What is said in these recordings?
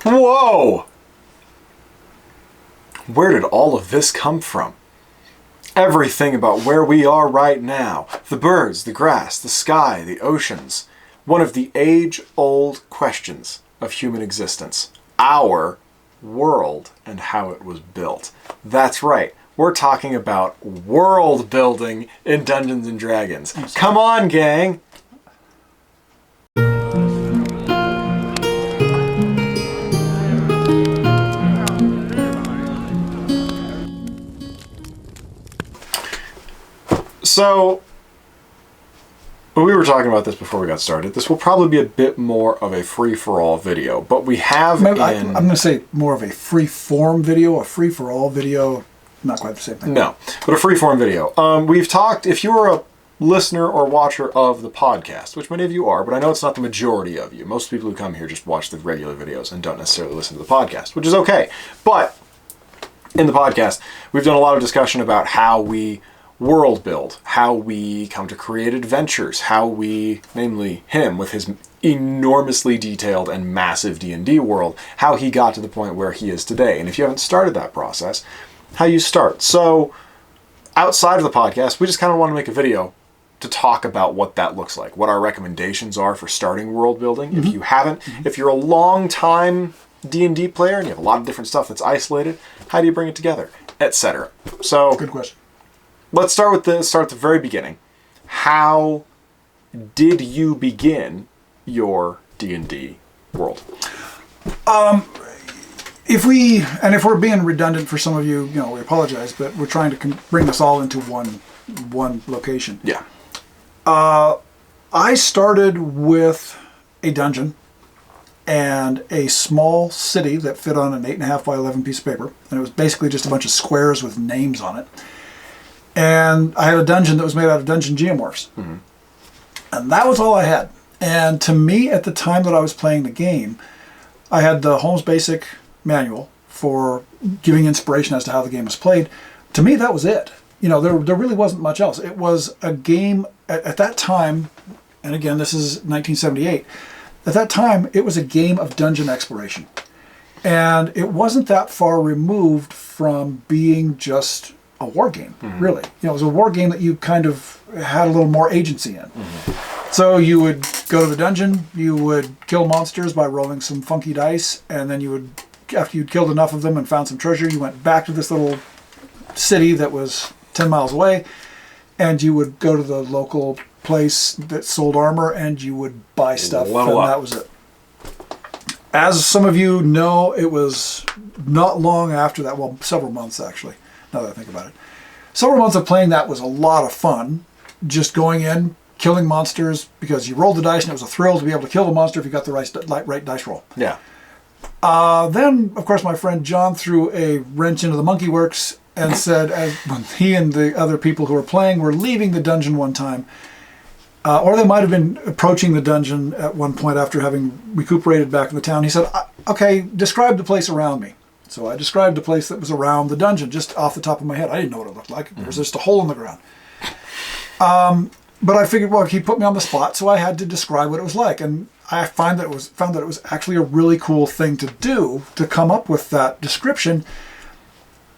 Whoa! Where did all of this come from? Everything about where we are right now. The birds, the grass, the sky, the oceans. One of the age-old questions of human existence. Our world and how it was built. That's right. We're talking about world building in Dungeons & Dragons. Come on, gang! So, we were talking about this before we got started. This will probably be a bit more of a free-for-all video, but we have I'm going to say more of a free-form video, a free-for-all video. Not quite the same thing. No, but a free-form video. We've talked, if you're a listener or watcher of the podcast, which many of you are, but I know it's not the majority of you. Most people who come here just watch the regular videos and don't necessarily listen to the podcast, which is okay. But in the podcast, we've done a lot of discussion about how we world build, how we come to create adventures, how we, namely him with his enormously detailed and massive D&D world, how he got to the point where he is today. And if you haven't started that process, how you start. So outside of the podcast, we just kind of want to make a video to talk about what that looks like, what our recommendations are for starting world building. Mm-hmm. If you haven't, if you're a long time D&D player and you have a lot of different stuff that's isolated, how do you bring it together, etc. So good question. Let's start at the very beginning. How did you begin your D&D world? If we're being redundant for some of you, we apologize, but we're trying to bring this all into one location. Yeah. I started with a dungeon and a small city that fit on an 8.5 by 11 piece of paper, and it was basically just a bunch of squares with names on it. And I had a dungeon that was made out of dungeon geomorphs. Mm-hmm. And that was all I had. And to me, at the time that I was playing the game, I had the Holmes Basic manual for giving inspiration as to how the game was played. To me, that was it. There really wasn't much else. It was a game at that time, and again, this is 1978. At that time, it was a game of dungeon exploration. And it wasn't that far removed from being just a war game, really. It was a war game that you kind of had a little more agency in. Mm-hmm. So you would go to the dungeon, you would kill monsters by rolling some funky dice, and then you would, after you'd killed enough of them and found some treasure, you went back to this little city that was 10 miles away, and you would go to the local place that sold armor, and you would buy stuff, and that was it. As some of you know, it was not long after that, well, several months actually, now that I think about it. Several months of playing that was a lot of fun, just going in, killing monsters, because you rolled the dice and it was a thrill to be able to kill the monster if you got the right dice roll. Yeah. Then, of course, my friend John threw a wrench into the monkey works and said, when he and the other people who were playing were leaving the dungeon one time, or they might have been approaching the dungeon at one point after having recuperated back in the town, he said, okay, describe the place around me. So I described the place that was around the dungeon, just off the top of my head. I didn't know what it looked like. There was just a hole in the ground. But I figured, well, he put me on the spot, so I had to describe what it was like. And I found that it was actually a really cool thing to do, to come up with that description.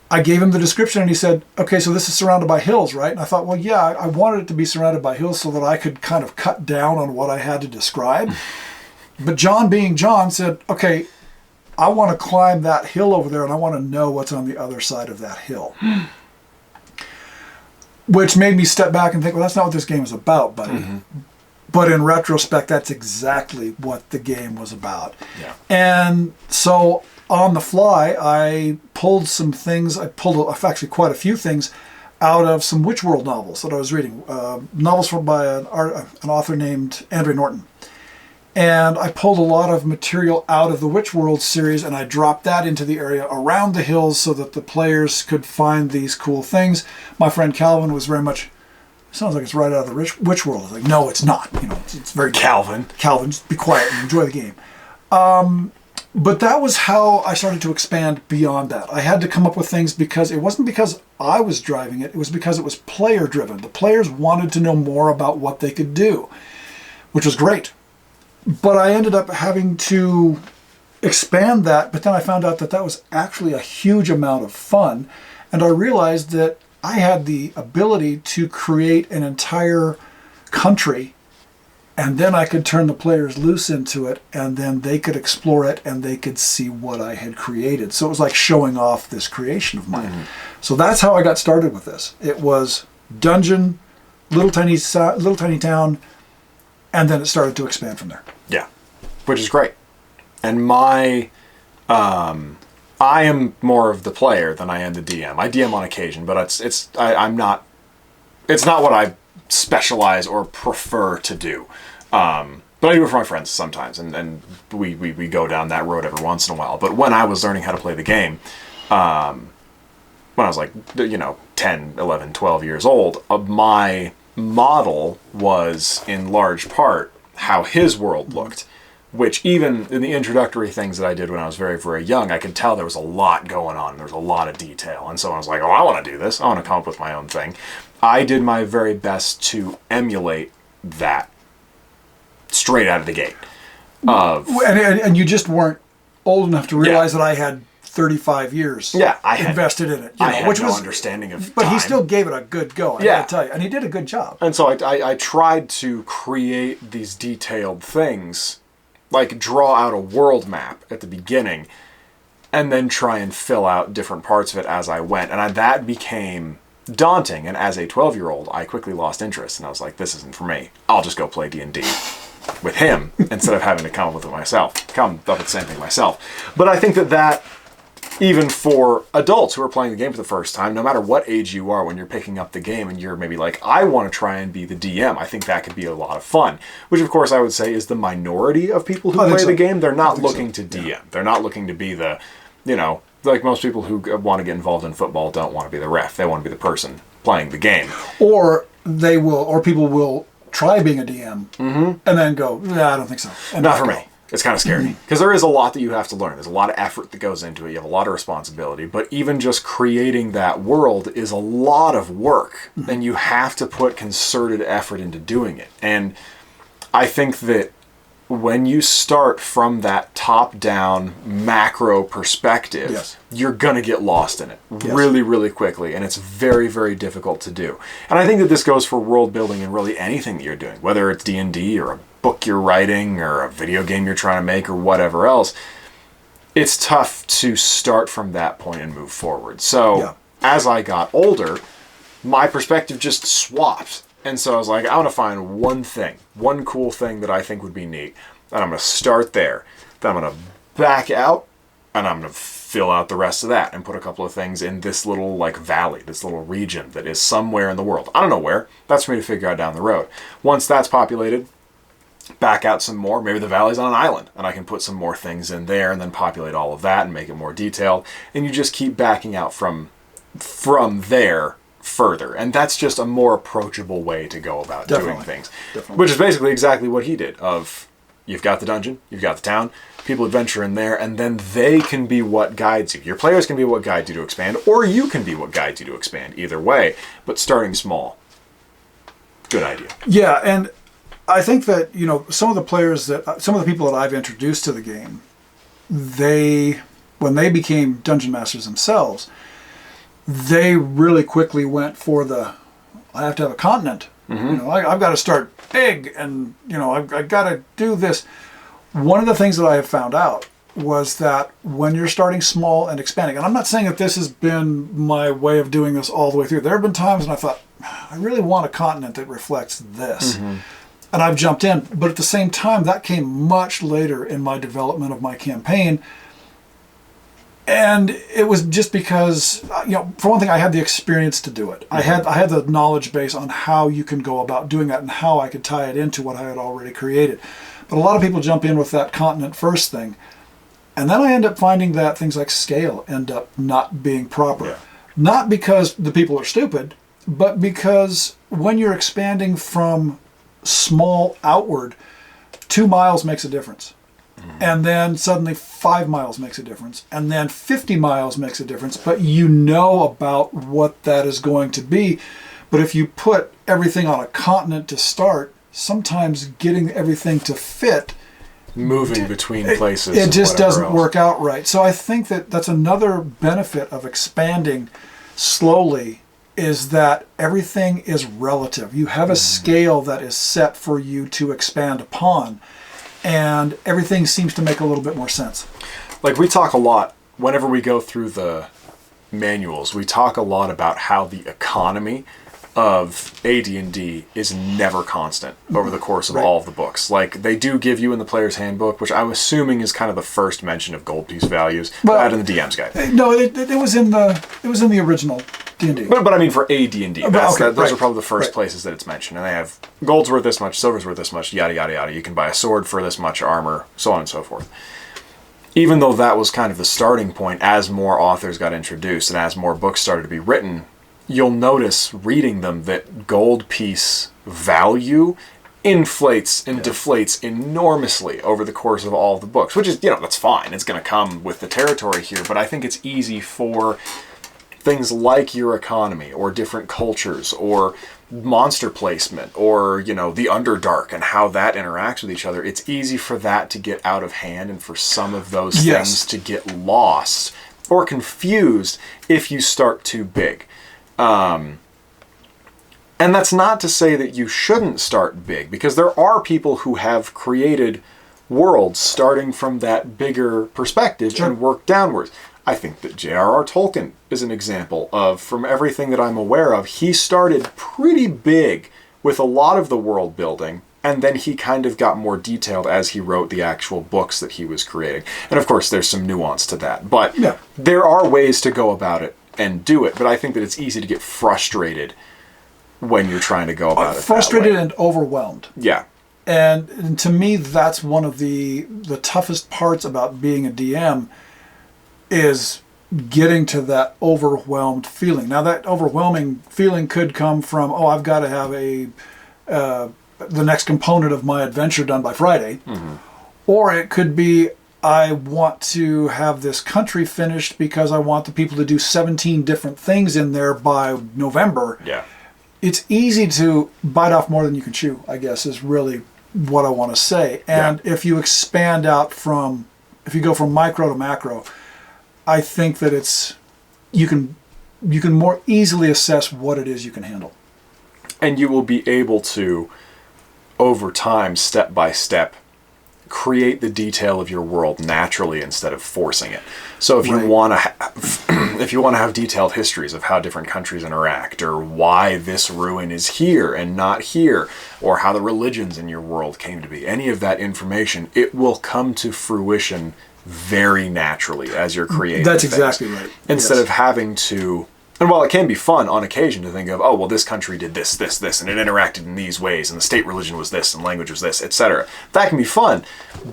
I gave him the description, and he said, okay, so this is surrounded by hills, right? And I thought, well, yeah, I wanted it to be surrounded by hills so that I could kind of cut down on what I had to describe. But John, being John, said, okay, I want to climb that hill over there, and I want to know what's on the other side of that hill. Which made me step back and think, well, that's not what this game is about, buddy. Mm-hmm. But in retrospect, that's exactly what the game was about. Yeah. And so on the fly, I pulled some things. I pulled actually quite a few things out of some Witch World novels that I was reading. Novels by an author named Andre Norton. And I pulled a lot of material out of the Witch World series, and I dropped that into the area around the hills so that the players could find these cool things. My friend Calvin was very much, sounds like it's right out of the Witch World. I was like, no, it's not. It's very Calvin, just be quiet and enjoy the game. But that was how I started to expand beyond that. I had to come up with things because it wasn't because I was driving it. It was because it was player driven. The players wanted to know more about what they could do, which was great. But I ended up having to expand that, but then I found out that that was actually a huge amount of fun. And I realized that I had the ability to create an entire country, and then I could turn the players loose into it, and then they could explore it and they could see what I had created. So it was like showing off this creation of mine. So that's how I got started with this. It was dungeon, little tiny town, and then it started to expand from there. Yeah, which is great. And my, I am more of the player than I am the DM. I DM on occasion, but I'm not. It's not what I specialize or prefer to do. But I do it for my friends sometimes, and we go down that road every once in a while. But when I was learning how to play the game, when I was like, 10, 11, 12 years old, my model was in large part how his world looked, which even in the introductory things that I did when I was very, very young, I could tell there was a lot going on. There was a lot of detail. And so I was like, oh, I want to do this. I want to come up with my own thing. I did my very best to emulate that straight out of the gate. And you just weren't old enough to realize that I had 35 years invested in it. I had no understanding of But time. he still gave it a good go, I gotta tell you. And he did a good job. And so I tried to create these detailed things, like draw out a world map at the beginning, and then try and fill out different parts of it as I went. And that became daunting. And as a 12-year-old, I quickly lost interest. And I was like, this isn't for me. I'll just go play D&D with him instead of having to come up with the same thing myself. But I think that even for adults who are playing the game for the first time, no matter what age you are when you're picking up the game and you're maybe like, I want to try and be the DM, I think that could be a lot of fun. Which, of course, I would say is the minority of people who play the game. They're not looking to DM. Yeah. They're not looking to be the, like most people who want to get involved in football don't want to be the ref. They want to be the person playing the game. Or people will try being a DM and then go, I don't think so. And not for me. It's kind of scary because there is a lot that you have to learn. There's a lot of effort that goes into it. You have a lot of responsibility, but even just creating that world is a lot of work, and you have to put concerted effort into doing it. And I think that when you start from that top-down macro perspective, you're going to get lost in it really, really quickly, and it's very, very difficult to do. And I think that this goes for world building and really anything that you're doing, whether it's D&D or a book you're writing or a video game you're trying to make or whatever else. It's tough to start from that point and move forward. So as I got older, my perspective just swapped. And so I was like, I want to find one cool thing that I think would be neat. And I'm going to start there. Then I'm going to back out, and I'm going to fill out the rest of that and put a couple of things in this little valley, this little region that is somewhere in the world. I don't know where. That's for me to figure out down the road. Once that's populated, back out some more. Maybe the valley's on an island, and I can put some more things in there and then populate all of that and make it more detailed. And you just keep backing out from there further, and that's just a more approachable way to go about doing things. Which is basically exactly what he did. You've got the dungeon, you've got the town, people adventure in there, and then they can be what guides you. Your players can be what guides you to expand, or you can be what guides you to expand. Either way, but starting small. Good idea. Yeah, and I think that some of the people that I've introduced to the game, when they became dungeon masters themselves, they really quickly went for I have to have a continent. I've got to start big, and I've got to do this. One of the things that I have found out was that when you're starting small and expanding, and I'm not saying that this has been my way of doing this all the way through. There have been times when I thought, I really want a continent that reflects this. And I've jumped in. But at the same time, that came much later in my development of my campaign. And it was just because, for one thing, I had the experience to do it. I had the knowledge base on how you can go about doing that and how I could tie it into what I had already created. But a lot of people jump in with that continent first thing. And then I end up finding that things like scale end up not being proper. Yeah. Not because the people are stupid, but because when you're expanding from small outward, 2 miles makes a difference. And then suddenly 5 miles makes a difference. And then 50 miles makes a difference. But you know about what that is going to be. But if you put everything on a continent to start, sometimes getting everything to fit moving between places. It just doesn't else. work out right. So I think that that's another benefit of expanding slowly, is that everything is relative. You have a scale that is set for you to expand upon, and everything seems to make a little bit more sense. Like, we talk a lot, whenever we go through the manuals, we talk a lot about how the economy of AD&D is never constant over the course of all of the books. Like, they do give you in the player's handbook, which I'm assuming is kind of the first mention of gold piece values, out in the DM's guide. No, it was in the original D&D. But I mean, for AD&D, those are probably the first Right. places that it's mentioned. And they have gold's worth this much, silver's worth this much, yada, yada, yada. You can buy a sword for this much, armor, so on and so forth. Even though that was kind of the starting point, as more authors got introduced and as more books started to be written, you'll notice reading them that gold piece value inflates and deflates enormously over the course of all of the books, which is, that's fine. It's going to come with the territory here, but I think it's easy for things like your economy or different cultures or monster placement or, the Underdark and how that interacts with each other. It's easy for that to get out of hand and for some of those things to get lost or confused if you start too big. And that's not to say that you shouldn't start big, because there are people who have created worlds starting from that bigger perspective and work downwards. I think that J.R.R. Tolkien is an example of, from everything that I'm aware of, he started pretty big with a lot of the world building, and then he kind of got more detailed as he wrote the actual books that he was creating. And of course, there's some nuance to that, but there are ways to go about it and do it. But I think that it's easy to get frustrated when you're trying to go about it. Frustrated and overwhelmed. Yeah. And to me, that's one of the toughest parts about being a DM, is getting to that overwhelmed feeling. Now, that overwhelming feeling could come from, I've got to have the next component of my adventure done by Friday. Mm-hmm. Or it could be, I want to have this country finished because I want the people to do 17 different things in there by November. Yeah. It's easy to bite off more than you can chew, I guess, is really what I want to say. And if you expand out if you go from micro to macro, I think that you can more easily assess what it is you can handle. And you will be able to, over time, step by step, create the detail of your world naturally instead of forcing it. So if you want to have detailed histories of how different countries interact, or why this ruin is here and not here, or how the religions in your world came to be, any of that information, it will come to fruition very naturally as you're creating. That's exactly right. Instead of having to, and while it can be fun on occasion to think of, this country did this, this, this, and it interacted in these ways, and the state religion was this, and language was this, etc. That can be fun,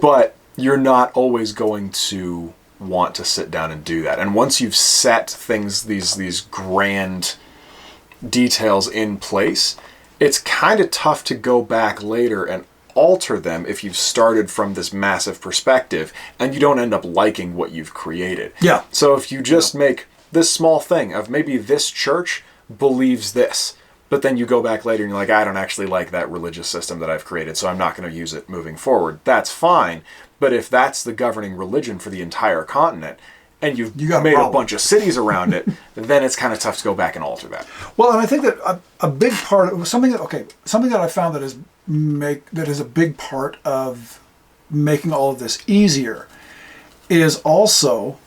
but you're not always going to want to sit down and do that. And once you've set things, these grand details in place, it's kind of tough to go back later and alter them if you've started from this massive perspective and you don't end up liking what you've created. Yeah. So if you just make this small thing of maybe this church believes this, but then you go back later and you're like, I don't actually like that religious system that I've created, so I'm not going to use it moving forward. That's fine. But if that's the governing religion for the entire continent, and you've made a bunch of cities around it, then it's kind of tough to go back and alter that. Well, and I think that a big part of something that I found that is a big part of making all of this easier is also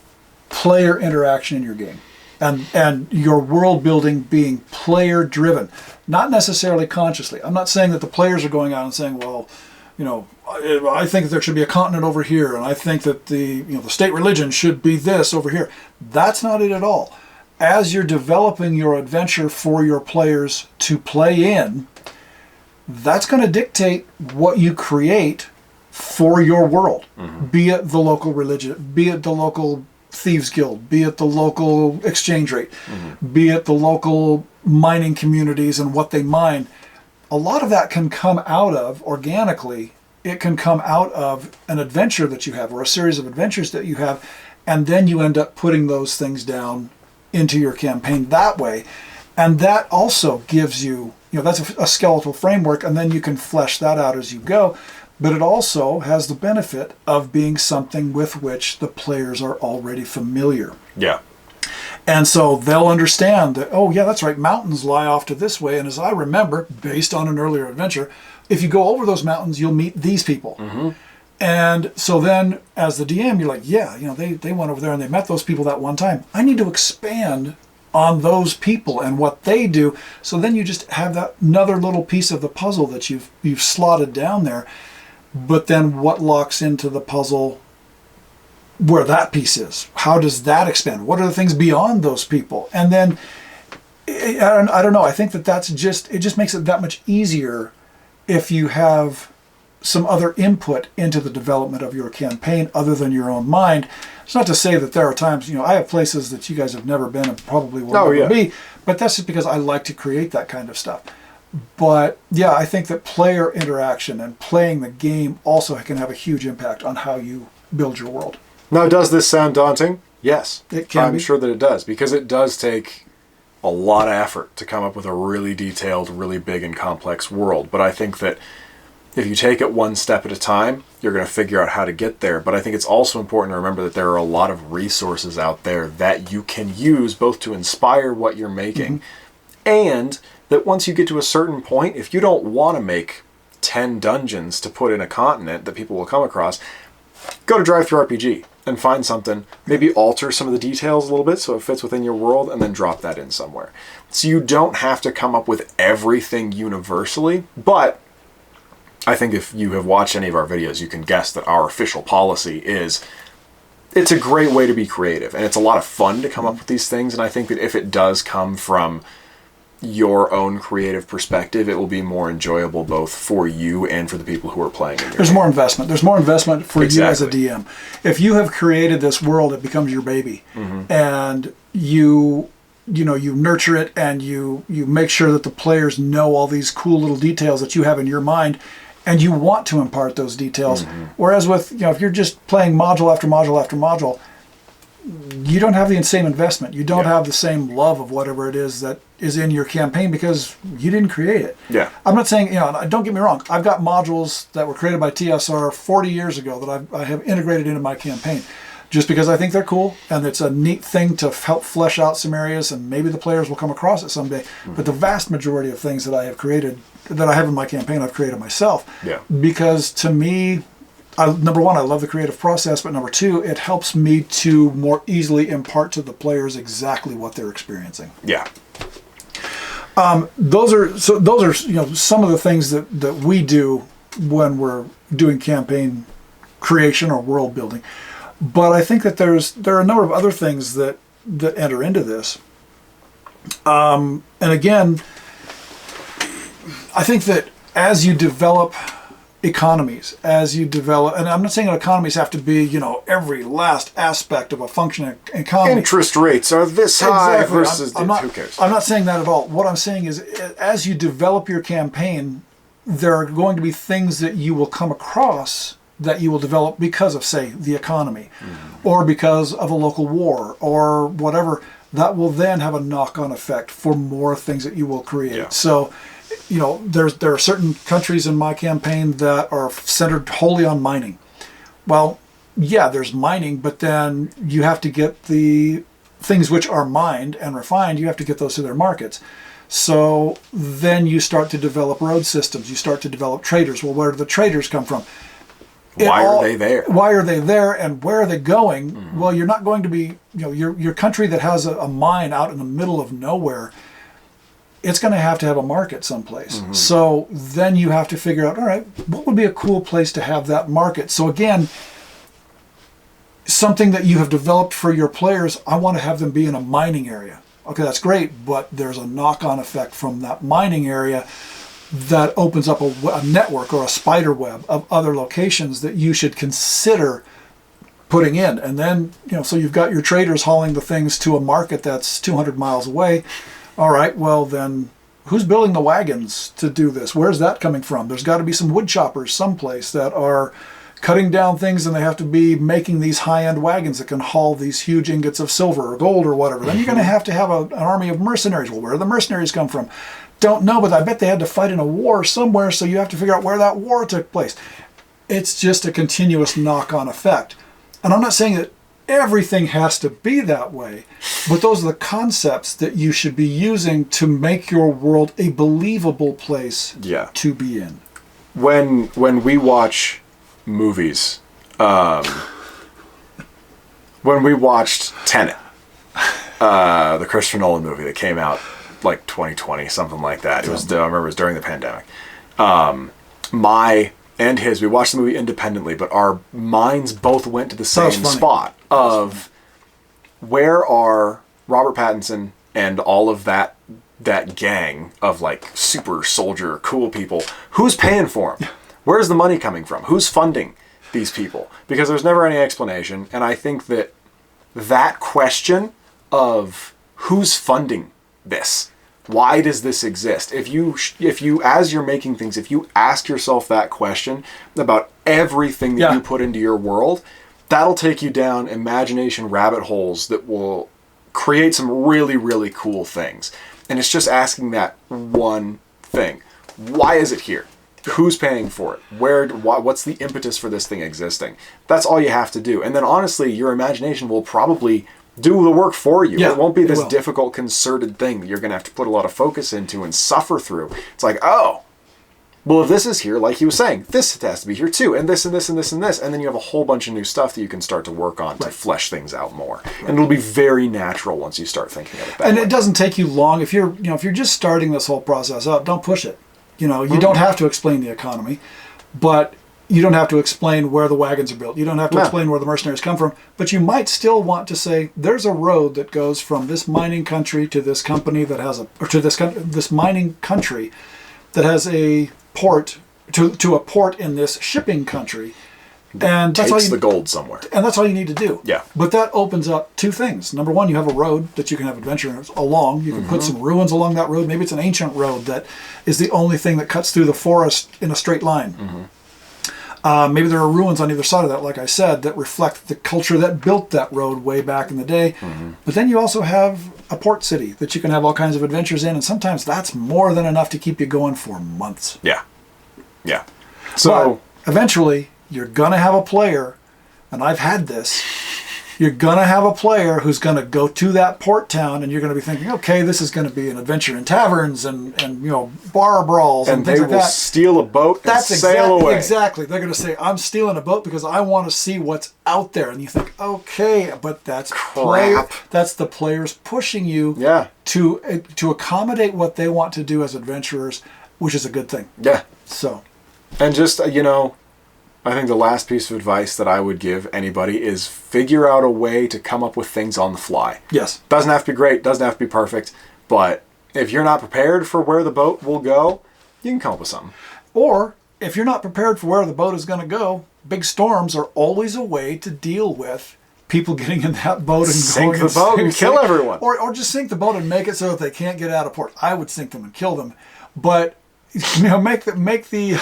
player interaction in your game, and your world building being player driven, not necessarily consciously. I'm not saying that the players are going out and saying, well, I think that there should be a continent over here, and I think that the state religion should be this over here. That's not it at all. As you're developing your adventure for your players to play in, that's going to dictate what you create for your world. Mm-hmm. Be it the local religion, be it the local thieves guild, be it the local exchange rate, be it the local mining communities and what they mine. A lot of that can come out of, organically, it can come out of an adventure that you have or a series of adventures that you have, and then you end up putting those things down into your campaign that way. And that also gives you, that's a skeletal framework, and then you can flesh that out as you go. but it also has the benefit of being something with which the players are already familiar. Yeah. And so they'll understand that, oh, yeah, that's right, mountains lie off to this way. And as I remember, based on an earlier adventure, if you go over those mountains, you'll meet these people. Mm-hmm. And so then, as the DM, you're like, yeah, they went over there and they met those people that one time. I need to expand on those people and what they do. So then you just have that another little piece of the puzzle that you've slotted down there. But then what locks into the puzzle where that piece is? How does that expand? What are the things beyond those people? And then, I don't know, I think it just makes it that much easier if you have some other input into the development of your campaign other than your own mind. It's not to say that there are times, I have places that you guys have never been and probably will never be, but that's just because I like to create that kind of stuff. But yeah, I think that player interaction and playing the game also can have a huge impact on how you build your world. Now, does this sound daunting? Yes. It can be. I'm sure that it does, because it does take a lot of effort to come up with a really detailed, really big and complex world. But I think that if you take it one step at a time, you're going to figure out how to get there. But I think it's also important to remember that there are a lot of resources out there that you can use both to inspire what you're making, and that once you get to a certain point, if you don't want to make 10 dungeons to put in a continent that people will come across, go to DriveThruRPG and find something, maybe alter some of the details a little bit so it fits within your world, and then drop that in somewhere. So you don't have to come up with everything universally, but I think if you have watched any of our videos, you can guess that our official policy is it's a great way to be creative, and it's a lot of fun to come up with these things, and I think that if it does come from your own creative perspective, it will be more enjoyable both for you and for the people who are playing it. There's more investment. There's more investment for you as a DM. If you have created this world, it becomes your baby, and you nurture it, and you make sure that the players know all these cool little details that you have in your mind, and you want to impart those details. Whereas with, if you're just playing module after module after module, you don't have the same investment. You don't have the same love of whatever it is that is in your campaign because you didn't create it. Yeah. I'm not saying, don't get me wrong. I've got modules that were created by TSR 40 years ago that I have integrated into my campaign just because I think they're cool and it's a neat thing to help flesh out some areas, and maybe the players will come across it someday. But the vast majority of things that I have created, that I have in my campaign, I've created myself. Yeah. Because to me, number one, I love the creative process, but number two, it helps me to more easily impart to the players exactly what they're experiencing. Yeah. Those are some of the things that we do when we're doing campaign creation or world building. But I think that there are a number of other things that enter into this. And again, I think that as you develop economies, and I'm not saying that economies have to be, every last aspect of a functioning economy. Interest rates are this high versus who cares? I'm not saying that at all. What I'm saying is, as you develop your campaign, there are going to be things that you will come across that you will develop because of, say, the economy, or because of a local war, or whatever, that will then have a knock-on effect for more things that you will create. Yeah. So, there are certain countries in my campaign that are centered wholly on mining. Well, yeah, there's mining, but then you have to get the things which are mined and refined, you have to get those to their markets. So then you start to develop road systems, you start to develop traders. Well, where do the traders come from? Why are they there? Why are they there, and where are they going? Well, you're not going to be, your country that has a mine out in the middle of nowhere, it's going to have a market someplace. So then you have to figure out, all right, what would be a cool place to have that market? So again, something that you have developed for your players, I want to have them be in a mining area. Okay, that's great, but there's a knock-on effect from that mining area that opens up a network or a spider web of other locations that you should consider putting in. And then, so you've got your traders hauling the things to a market that's 200 miles away. All right, well then, who's building the wagons to do this? Where's that coming from? There's got to be some wood choppers someplace that are cutting down things, and they have to be making these high-end wagons that can haul these huge ingots of silver or gold or whatever. Then you're going to have an army of mercenaries. Well, where do the mercenaries come from? Don't know, but I bet they had to fight in a war somewhere, so you have to figure out where that war took place. It's just a continuous knock-on effect. And I'm not saying that everything has to be that way, but those are the concepts that you should be using to make your world a believable place to be in. When we watch movies, when we watched Tenet, the Christopher Nolan movie that came out like 2020, something like that. I remember it was during the pandemic. We watched the movie independently, but our minds both went to the same spot of where are Robert Pattinson and all of that gang of like super soldier cool people. Who's paying for them? Where's the money coming from? Who's funding these people? Because there's never any explanation. And I think that question of who's funding this, why does this exist? If you as you're making things, if you ask yourself that question about everything that you put into your world, that'll take you down imagination rabbit holes that will create some really, really cool things. And it's just asking that one thing. Why is it here? Who's paying for it? What's the impetus for this thing existing? That's all you have to do. And then honestly, your imagination will probably do the work for you. It won't be this difficult, concerted thing that you're going to have to put a lot of focus into and suffer through. It's like, oh, well, if this is here, like he was saying, this has to be here too, and this and this and this and this. And then you have a whole bunch of new stuff that you can start to work on to flesh things out more. And it'll be very natural once you start thinking of it that way. It doesn't take you long. If you're just starting this whole process up, don't push it. You don't have to explain the economy, but you don't have to explain where the wagons are built. You don't have to explain where the mercenaries come from, but you might still want to say, there's a road that goes from this mining country to this company that has this mining country that has a port to a port in this shipping country. And that's takes the gold somewhere. And that's all you need to do. Yeah. But that opens up two things. Number one, you have a road that you can have adventure along. You can put some ruins along that road. Maybe it's an ancient road that is the only thing that cuts through the forest in a straight line. Maybe there are ruins on either side of that, like I said, that reflect the culture that built that road way back in the day. But then you also have a port city that you can have all kinds of adventures in, and sometimes that's more than enough to keep you going for months. Yeah. So but eventually, you're going to have a player, and I've had this, you're going to have a player who's going to go to that port town, and you're going to be thinking, okay, this is going to be an adventure in taverns and bar brawls and things like that. And they will steal a boat and sail away. Exactly. They're going to say, I'm stealing a boat because I want to see what's out there. And you think, okay, but that's crap. That's the players pushing you to accommodate what they want to do as adventurers, which is a good thing. Yeah. So. And just, I think the last piece of advice that I would give anybody is figure out a way to come up with things on the fly. Yes. Doesn't have to be great, doesn't have to be perfect, but if you're not prepared for where the boat will go, you can come up with something. Or if you're not prepared for where the boat is going to go, big storms are always a way to deal with people getting in that boat and sink the boat and kill everyone. Or just sink the boat and make it so that they can't get out of port. I would sink them and kill them, but make the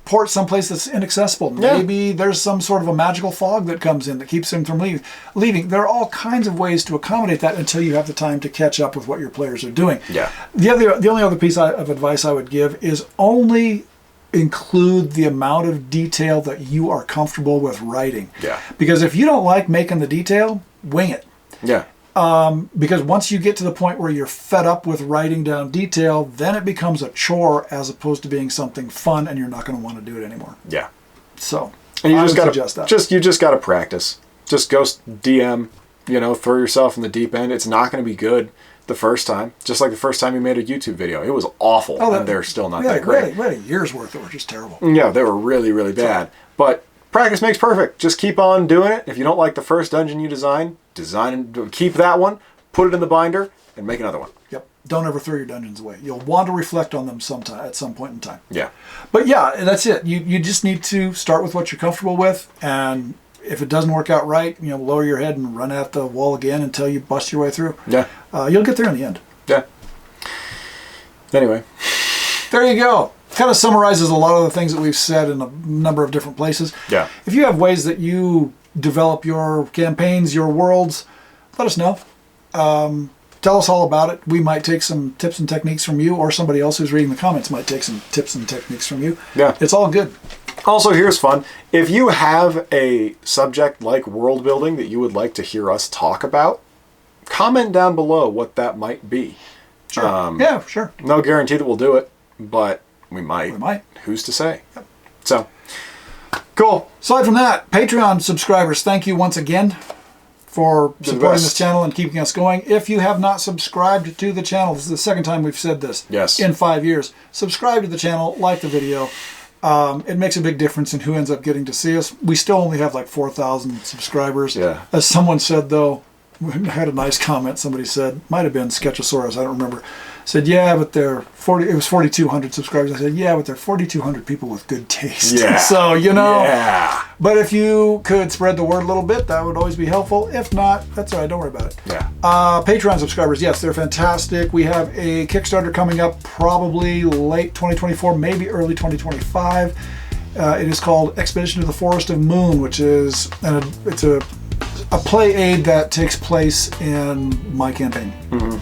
port someplace that's inaccessible. Maybe there's some sort of a magical fog that comes in that keeps them from leaving. There are all kinds of ways to accommodate that until you have the time to catch up with what your players are doing. Yeah. The only other piece of advice I would give is only include the amount of detail that you are comfortable with writing. Yeah. Because if you don't like making the detail, wing it. Yeah. Because once you get to the point where you're fed up with writing down detail, then it becomes a chore as opposed to being something fun, and you're not going to want to do it anymore. Yeah. So, and you I just would gotta suggest that. you just got to practice. Just go DM. Throw yourself in the deep end. It's not going to be good the first time. Just like the first time you made a YouTube video, it was awful, and they're still not that great. We had a year's worth that were just terrible. Yeah, they were really, really bad. But practice makes perfect. Just keep on doing it. If you don't like the first dungeon you design and keep that one, put it in the binder, and make another one. Yep. Don't ever throw your dungeons away. You'll want to reflect on them at some point in time. Yeah. But yeah, that's it. You just need to start with what you're comfortable with, and if it doesn't work out right, lower your head and run at the wall again until you bust your way through. Yeah. You'll get there in the end. Yeah. Anyway. There you go. Kind of summarizes a lot of the things that we've said in a number of different places. Yeah. If you have ways that you develop your campaigns, your worlds, let us know. Tell us all about it. We might take some tips and techniques from you, or somebody else who's reading the comments might take some tips and techniques from you. Yeah. It's all good. Also, here's fun. If you have a subject like world building that you would like to hear us talk about, comment down below what that might be. Sure. Yeah, sure. No guarantee that we'll do it, but we might. We might. Who's to say? Yep. So, cool. Aside from that, Patreon subscribers, thank you once again for supporting this channel and keeping us going. If you have not subscribed to the channel, this is the second time we've said this in 5 years, subscribe to the channel, like the video. It makes a big difference in who ends up getting to see us. We still only have like 4,000 subscribers. Yeah. As someone said, though, we had a nice comment. Somebody said, might have been Sketchosaurus, I don't remember, said, yeah, but they're 40, it was 4,200 subscribers. I said, yeah, but they're 4,200 people with good taste. Yeah. So, you know. Yeah. But if you could spread the word a little bit, that would always be helpful. If not, that's all right. Don't worry about it. Yeah. Patreon subscribers, yes, they're fantastic. We have a Kickstarter coming up probably late 2024, maybe early 2025. It is called Expedition to the Forest of Moon, which is it's a play aid that takes place in my campaign. Mm-hmm.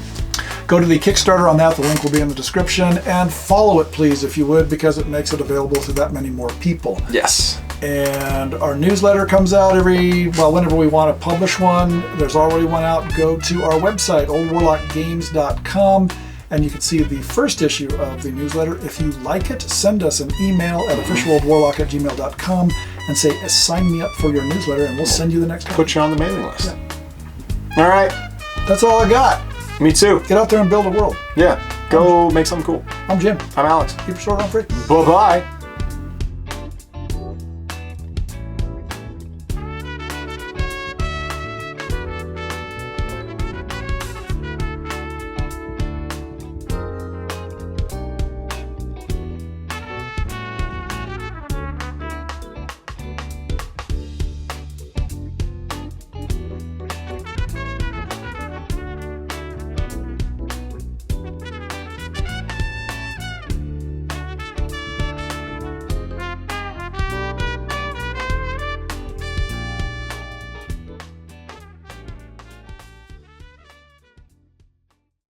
Go to the Kickstarter on that. The link will be in the description. And follow it, please, if you would, because it makes it available to that many more people. Yes. And our newsletter comes out whenever we want to publish one. There's already one out. Go to our website, oldwarlockgames.com, and you can see the first issue of the newsletter. If you like it, send us an email at officialoldwarlock@gmail.com and say, sign me up for your newsletter, and we'll send you the next one. Put you on the mailing list. Yeah. All right. That's all I got. Me too. Get out there and build a world. Yeah. Go make something cool. I'm Jim. I'm Alex. Keep it short on free. Bye-bye.